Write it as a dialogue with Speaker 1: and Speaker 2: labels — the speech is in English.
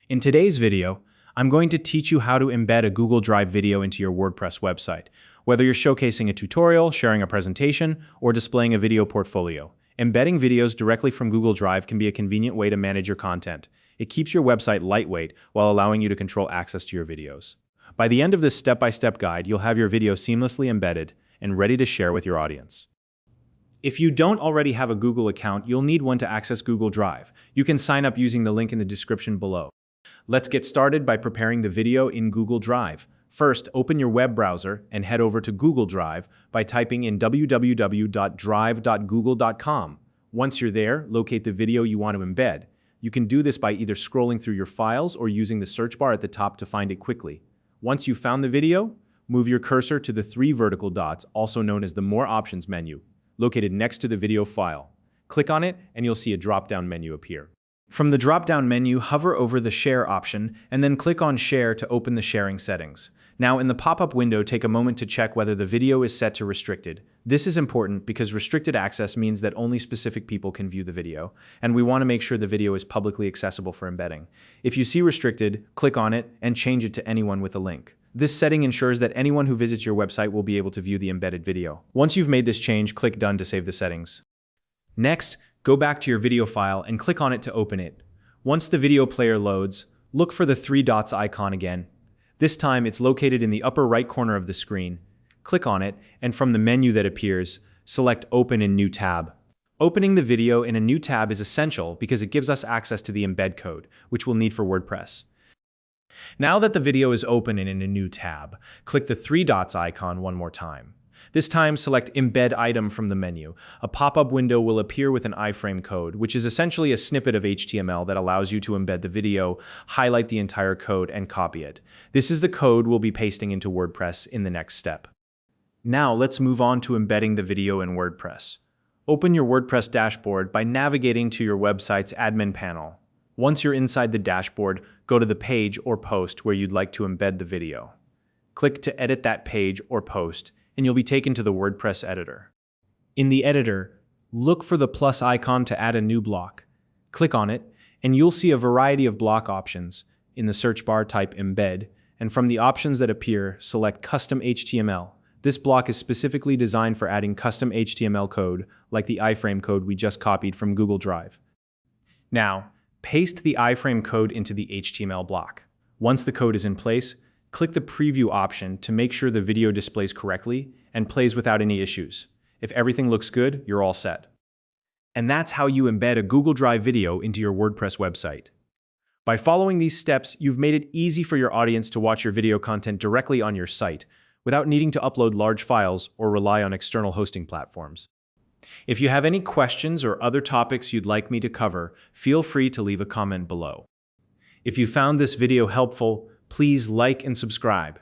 Speaker 1: In today's video, I'm going to teach you how to embed a Google Drive video into your WordPress website. Whether you're showcasing a tutorial, sharing a presentation, or displaying a video portfolio, embedding videos directly from Google Drive can be a convenient way to manage your content. It keeps your website lightweight while allowing you to control access to your videos. By the end of this step-by-step guide, you'll have your video seamlessly embedded and ready to share with your audience. If you don't already have a Google account, you'll need one to access Google Drive. You can sign up using the link in the description below. Let's get started by preparing the video in Google Drive. First, open your web browser and head over to Google Drive by typing in www.drive.google.com. Once you're there, locate the video you want to embed. You can do this by either scrolling through your files or using the search bar at the top to find it quickly. Once you've found the video, move your cursor to the three vertical dots, also known as the More Options menu, located next to the video file. Click on it and you'll see a drop-down menu appear. From the drop-down menu, hover over the Share option and then click on Share to open the sharing settings. Now, in the pop-up window, take a moment to check whether the video is set to restricted. This is important because restricted access means that only specific people can view the video, and we want to make sure the video is publicly accessible for embedding. If you see restricted, click on it and change it to anyone with a link. This setting ensures that anyone who visits your website will be able to view the embedded video. Once you've made this change, click Done to save the settings. Next, go back to your video file and click on it to open it. Once the video player loads, look for the three dots icon again. This time, it's located in the upper right corner of the screen. Click on it, and from the menu that appears, select Open in New Tab. Opening the video in a new tab is essential because it gives us access to the embed code, which we'll need for WordPress. Now that the video is open and in a new tab, click the three dots icon one more time. This time, select Embed Item from the menu. A pop-up window will appear with an iframe code, which is essentially a snippet of HTML that allows you to embed the video, highlight the entire code, and copy it. This is the code we'll be pasting into WordPress in the next step. Now, let's move on to embedding the video in WordPress. Open your WordPress dashboard by navigating to your website's admin panel. Once you're inside the dashboard, go to the page or post where you'd like to embed the video. Click to edit that page or post, and you'll be taken to the WordPress editor. In the editor, look for the plus icon to add a new block. Click on it, and you'll see a variety of block options. In the search bar, type Embed, and from the options that appear, select Custom HTML. This block is specifically designed for adding custom HTML code, like the iframe code we just copied from Google Drive. Now, paste the iframe code into the HTML block. Once the code is in place, click the Preview option to make sure the video displays correctly and plays without any issues. If everything looks good, you're all set. And that's how you embed a Google Drive video into your WordPress website. By following these steps, you've made it easy for your audience to watch your video content directly on your site, without needing to upload large files or rely on external hosting platforms. If you have any questions or other topics you'd like me to cover, feel free to leave a comment below. If you found this video helpful, please like and subscribe.